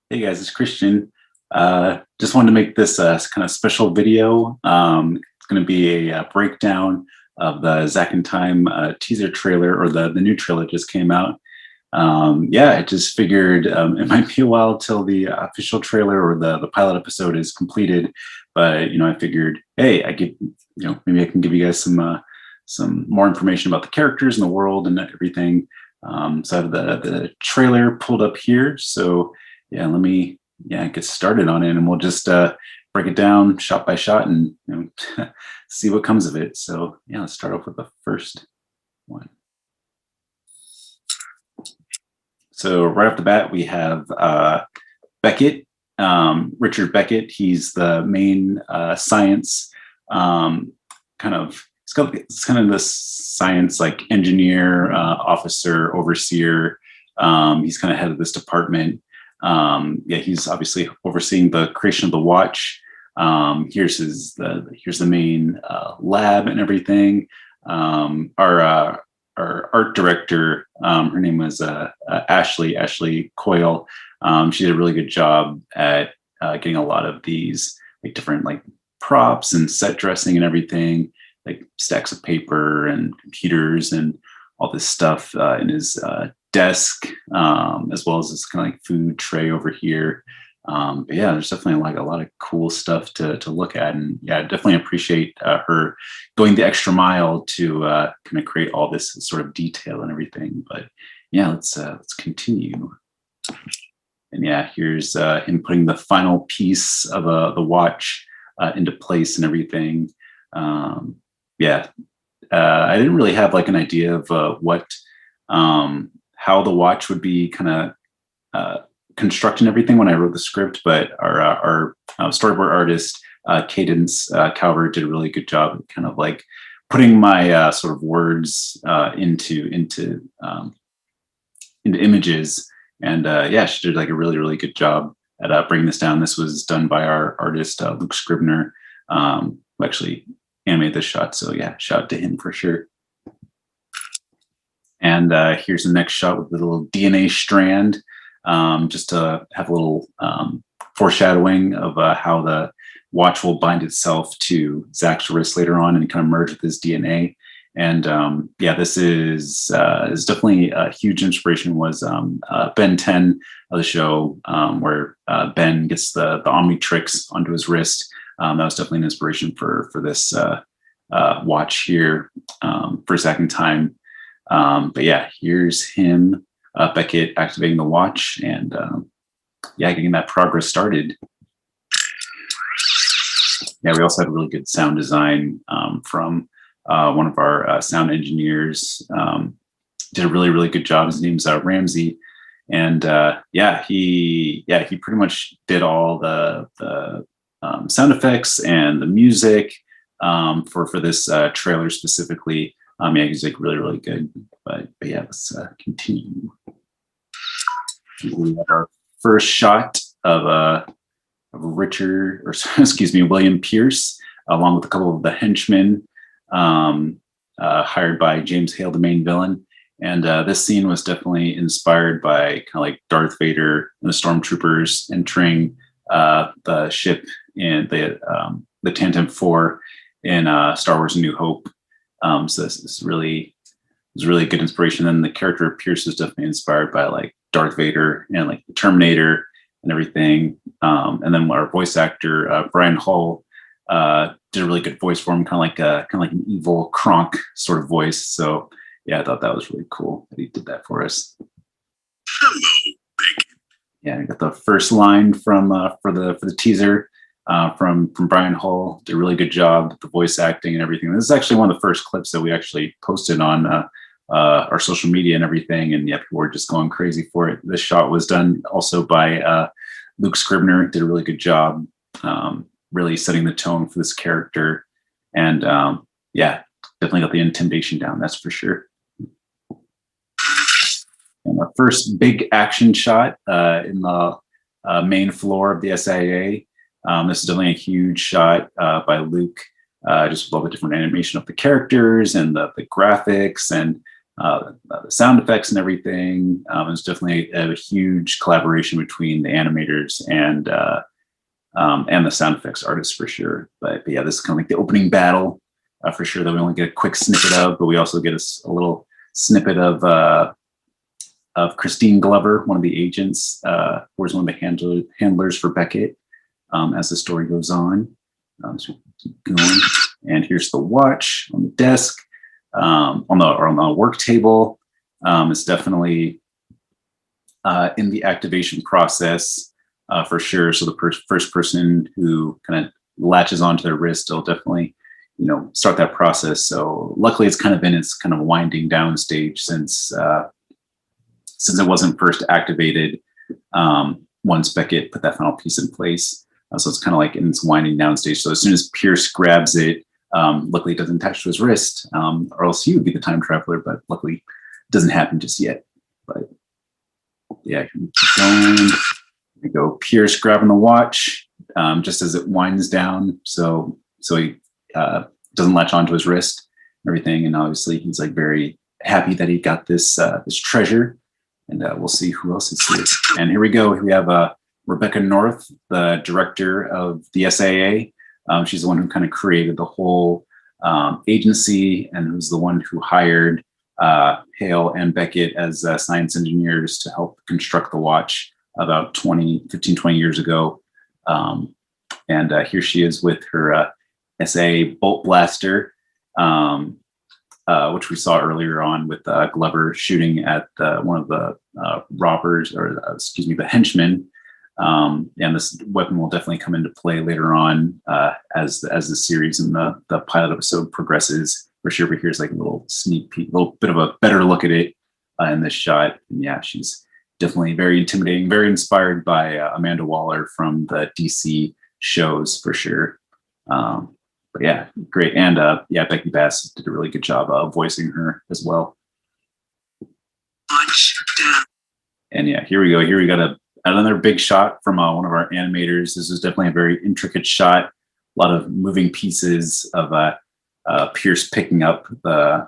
Hey guys, it's Christian. Just wanted to make this kind of special video. It's going to be a breakdown of the Zack and Time teaser trailer, or the new trailer just came out. Yeah, I just figured it might be a while till the official trailer or the pilot episode is completed, but I figured, hey, I could, maybe I can give you guys some more information about the characters and the world and everything. So I have the trailer pulled up here. So yeah, let me get started on it, and we'll just break it down shot by shot and see what comes of it. So yeah, let's start off with the first one. So right off the bat, we have Beckett, Richard Beckett. He's the main science it's kind of this science like engineer, officer, overseer. He's kind of head of this department. He's obviously overseeing the creation of the watch. Here's the main lab and everything. Our art director, her name was Ashley Coyle. She did a really good job at getting a lot of these like different like props and set dressing and everything, like stacks of paper and computers and all this stuff in his desk, as well as this kind of like food tray over here. But yeah, there's definitely like a lot of cool stuff to look at, and yeah, I definitely appreciate her going the extra mile to kind of create all this sort of detail and everything. But yeah, let's continue. And yeah, here's him putting the final piece of the watch into place and everything. I didn't really have like an idea of what how the watch would be kind of constructed and everything when I wrote the script, but our storyboard artist Cadence Calvert did a really good job of kind of like putting my sort of words into images, and yeah, she did like a really good job at bringing this down. This was done by our artist Luke Scribner, who actually animated this shot. So yeah, shout out to him for sure. And here's the next shot with the little DNA strand, just to have a little foreshadowing of how the watch will bind itself to Zack's wrist later on and kind of merge with his DNA. And yeah, this is definitely a huge inspiration. Was Ben 10 of the show, where Ben gets the Omnitrix onto his wrist. That was definitely an inspiration for this watch here for Zack and Time. But yeah, here's him, Beckett, activating the watch, and yeah, getting that progress started. Yeah, we also had a really good sound design from one of our sound engineers. Did a really good job. His name's Ramsey, and he pretty much did all the sound effects and the music for this trailer specifically. Yeah, he's like really good. But yeah, let's continue. We have our first shot of Richard, or excuse me, William Pierce, along with a couple of the henchmen hired by James Hale, the main villain. And this scene was definitely inspired by kind of like Darth Vader and the stormtroopers entering the ship in the Tantive 4 in Star Wars: A New Hope. So this is really good inspiration. Then the character of Pierce is definitely inspired by like Darth Vader and like the Terminator and everything. And then our voice actor Brian Hull did a really good voice for him, kind of like an evil Kronk sort of voice. So yeah, I thought that was really cool that he did that for us. Hello, Beckett. Yeah, I got the first line from for the teaser. From Brian Hull. Did a really good job with the voice acting and everything. This is actually one of the first clips that we actually posted on our social media and everything, and yeah, people were just going crazy for it. This shot was done also by Luke Scribner. Did a really good job, really setting the tone for this character, and yeah, definitely got the intimidation down, that's for sure. And our first big action shot in the main floor of the SIA. This is definitely a huge shot by Luke, just with all the different animation of the characters and the graphics, and the sound effects and everything. It's definitely a huge collaboration between the animators and the sound effects artists for sure. But yeah, this is kind of like the opening battle for sure that we only get a quick snippet of, but we also get a little snippet of Christine Glover, one of the agents, who is one of the handlers for Beckett as the story goes on. So we keep going. And here's the watch on the desk, on the work table. It's definitely in the activation process for sure. So the first person who kind of latches onto their wrist will definitely, start that process. So luckily, it's kind of in its kind of winding down stage since it wasn't first activated once Beckett put that final piece in place. So it's kind of like in its winding down stage. So as soon as Pierce grabs it, luckily it doesn't attach to his wrist, or else he would be the time traveler, but luckily it doesn't happen just yet. But yeah, keep going. We go Pierce grabbing the watch just as it winds down. So he doesn't latch onto his wrist and everything. And obviously he's like very happy that he got this treasure. And we'll see who else is here. And here we go. We have Rebecca North, the director of the SAA. She's the one who kind of created the whole agency and who's the one who hired Hale and Beckett as science engineers to help construct the watch about 20 years ago. And here she is with her SAA bolt blaster, which we saw earlier on with Glover shooting at one of the robbers, or the henchmen. And this weapon will definitely come into play later on as the series and the pilot episode progresses. For sure, but here's like a little sneak peek, a little bit of a better look at it in this shot. And yeah, she's definitely very intimidating, very inspired by Amanda Waller from the DC shows for sure. But yeah, great. And Becky Bass did a really good job voicing her as well. And yeah, here we go. Here we got another big shot from one of our animators. This is definitely a very intricate shot. A lot of moving pieces of Pierce picking up the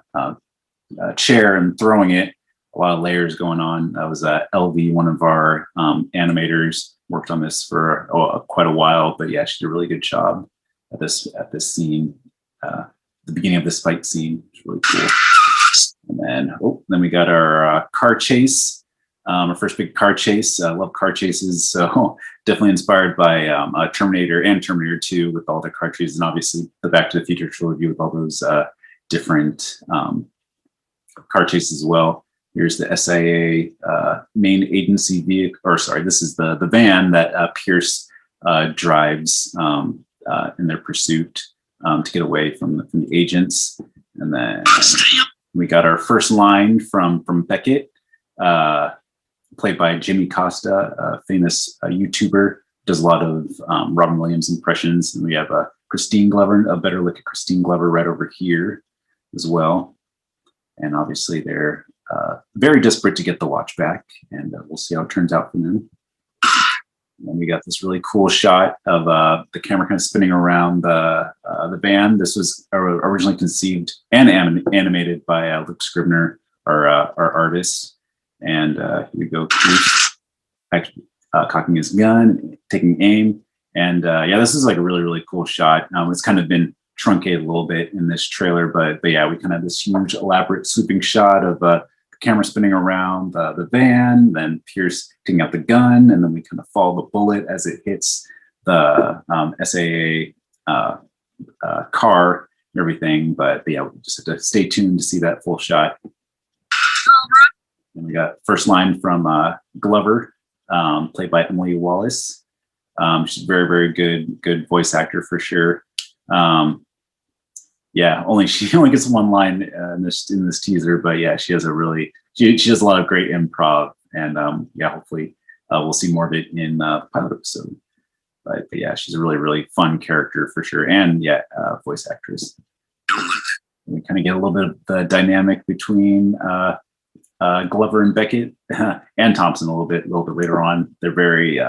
chair and throwing it. A lot of layers going on. That was LV, one of our animators, worked on this for quite a while. But yeah, she did a really good job at this scene, the beginning of this fight scene. It's really cool. And then we got our car chase, our first big car chase. I love car chases, so definitely inspired by Terminator and Terminator 2 with all the car chases, and obviously the Back to the Future trilogy with all those different car chases as well. Here's the SIA main agency vehicle, or sorry, this is the van that Pierce drives in their pursuit to get away from the agents. And then we got our first line from Beckett, played by Jimmy Costa, a famous YouTuber, does a lot of Robin Williams impressions. And we have Christine Glover, a better look at Christine Glover right over here as well. And obviously they're very desperate to get the watch back, and we'll see how it turns out for them. And we got this really cool shot of the camera kind of spinning around the van. This was originally conceived and animated by Luke Scribner, our artist. And here we go, actually cocking his gun, taking aim. And this is like a really, really cool shot. It's kind of been truncated a little bit in this trailer, but yeah, we kind of have this huge, elaborate, sweeping shot of the camera spinning around the van, then Pierce taking out the gun, and then we kind of follow the bullet as it hits the SAA car and everything. But yeah, we just have to stay tuned to see that full shot. And we got first line from Glover, played by Emily Wallace. She's a very, very good voice actor for sure. She only gets one line in this teaser, but yeah, she has she does a lot of great improv, and hopefully we'll see more of it in the pilot episode. But yeah, she's a really, really fun character for sure, and voice actress. We kind of get a little bit of the dynamic between Glover and Beckett and Thompson a little bit later on. They're very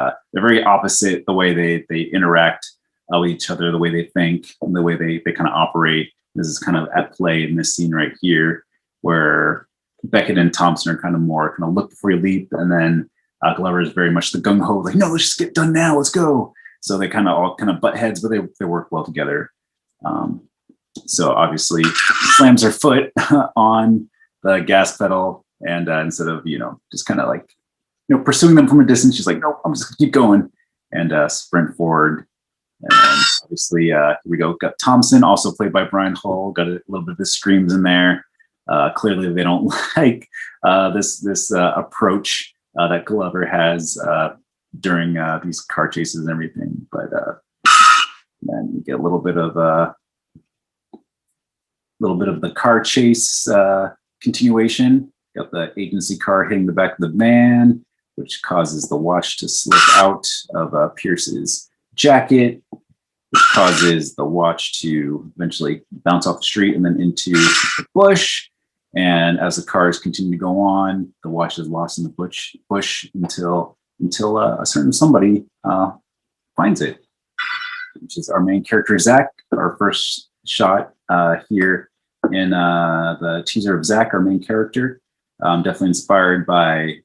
opposite the way they interact with each other, the way they think, and the way they kind of operate. This is kind of at play in this scene right here, where Beckett and Thompson are kind of more kind of look before you leap, and then Glover is very much the gung ho, like, no, let's just get done now, let's go. So they kind of all kind of butt heads, but they work well together. So obviously slams her foot on the gas pedal, and instead of just kind of like pursuing them from a distance, she's like, no, I'm just gonna keep going and sprint forward. And then obviously here we go. Got Thompson, also played by Brian Hull, got a little bit of his screams in there. Clearly they don't like this approach that Glover has during these car chases and everything. But then you get a little bit of the car chase continuation. Got the agency car hitting the back of the van, which causes the watch to slip out of Pierce's jacket, which causes the watch to eventually bounce off the street and then into the bush. And as the cars continue to go on, the watch is lost in the bush until a certain somebody finds it, which is our main character, Zack. Our first shot here in the teaser of Zack, our main character. Definitely inspired by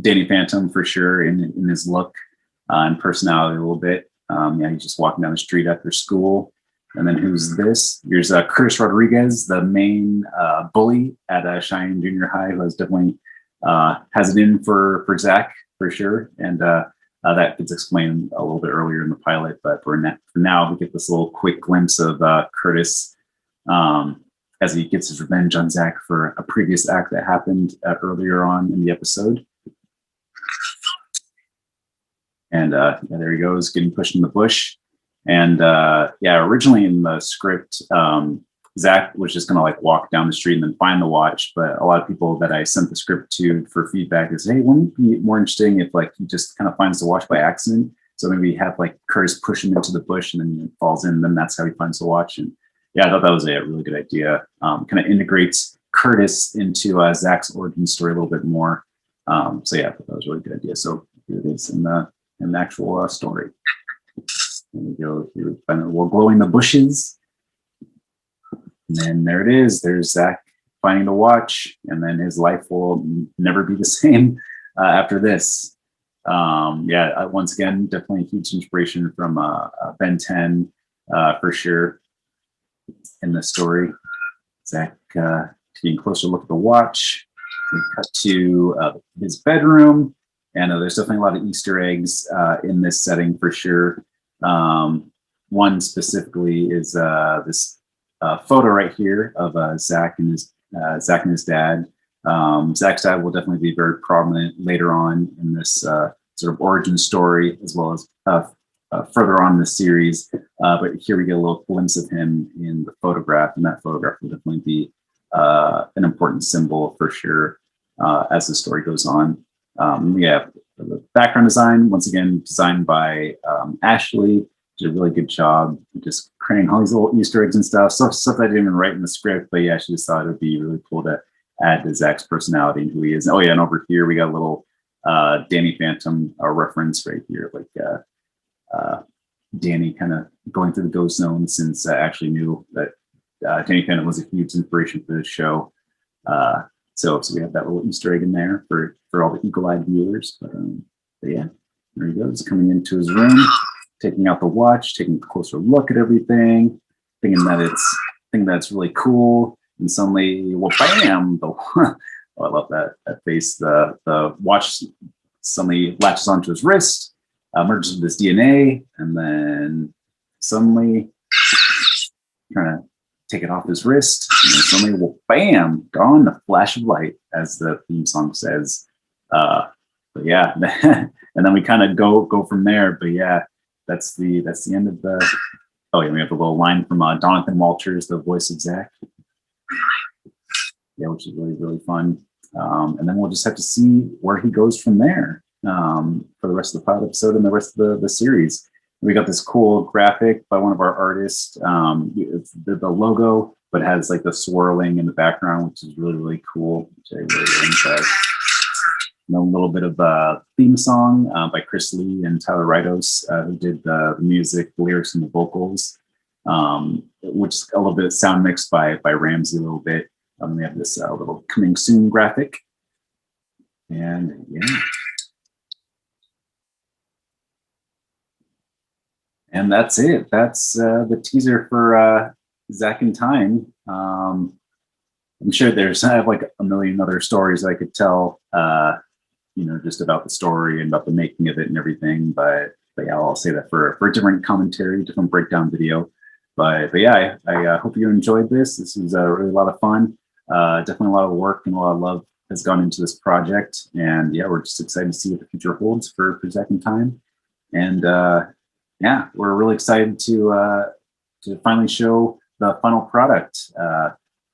Danny Phantom for sure in his look and personality a little bit. He's just walking down the street after school. And then who's this? Here's Curtis Rodriguez, the main bully at Cheyenne Junior High, who definitely has it in for Zack for sure. And that gets explained a little bit earlier in the pilot. But for now, we get this little quick glimpse of Curtis as he gets his revenge on Zack for a previous act that happened earlier on in the episode. And there he goes, getting pushed in the bush. And originally in the script, Zack was just gonna like walk down the street and then find the watch. But a lot of people that I sent the script to for feedback is, hey, wouldn't it be more interesting if like he just kind of finds the watch by accident? So then we have like Curtis push him into the bush and then he falls in, and then that's how he finds the watch. And yeah, I thought that was a really good idea. Kind of integrates Curtis into Zack's origin story a little bit more. I thought that was a really good idea. So here it is in the actual story. There we go. We're glowing the bushes. And then there it is. There's Zack finding the watch, and then his life will never be the same after this. Once again, definitely a huge inspiration from Ben 10 for sure in the story. Zack taking a closer look at the watch. We cut to his bedroom, and there's definitely a lot of Easter eggs in this setting for sure. One specifically is this photo right here of Zack and his dad. Zack's dad will definitely be very prominent later on in this sort of origin story, as well as further on in the series. But here we get a little glimpse of him in the photograph, and that photograph will definitely be an important symbol for sure as the story goes on. The background design, once again, designed by Ashley. Did a really good job just creating all these little Easter eggs and stuff that I didn't even write in the script, but yeah, she just thought it would be really cool to add to Zack's personality and who he is. Oh yeah, and over here we got a little Danny Phantom reference right here, like Danny kind of going through the ghost zone, since I actually knew that Danny Phantom was a huge inspiration for this show. So we have that little Easter egg in there for all the eagle-eyed viewers. But yeah, there he goes, coming into his room, taking out the watch, taking a closer look at everything, thinking that's really cool, and suddenly, well, bam! I love that face. The watch suddenly latches onto his wrist, merges with his DNA, and then suddenly trying to take it off his wrist, and then suddenly, well, bam! Gone. A flash of light, as the theme song says. But yeah, and then we kind of go from there. But yeah. That's the end of the. Oh yeah, we have a little line from Jonathan Walters, the voice of Zack. Yeah, which is really, really fun. And then we'll just have to see where he goes from there for the rest of the pilot episode and the rest of the series. We got this cool graphic by one of our artists. It's the logo, but has like the swirling in the background, which is really, really cool. Which I really enjoy. And a little bit of a theme song by Chris Lee and Tyler Ridos, who did the music, the lyrics, and the vocals, which is a little bit sound mixed by Ramsey a little bit. We have this little coming soon graphic. And yeah. And that's it. That's the teaser for Zack in Time. I'm sure I have like a million other stories I could tell, just about the story and about the making of it and everything. But yeah, I'll say that for a different commentary, different breakdown video. But yeah, I hope you enjoyed this. This was really a lot of fun. Definitely a lot of work and a lot of love has gone into this project. And yeah, we're just excited to see what the future holds for Zack in Time. And yeah, we're really excited to finally show the final product.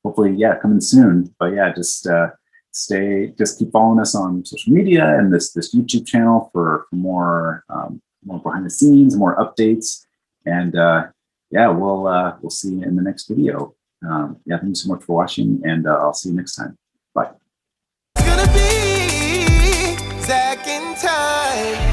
Hopefully, yeah, coming soon. But yeah, just keep following us on social media and this YouTube channel for more behind the scenes, more updates, and yeah, we'll see you in the next video. Yeah, thank you so much for watching, and I'll see you next time. Bye. It's gonna be Zack in Time.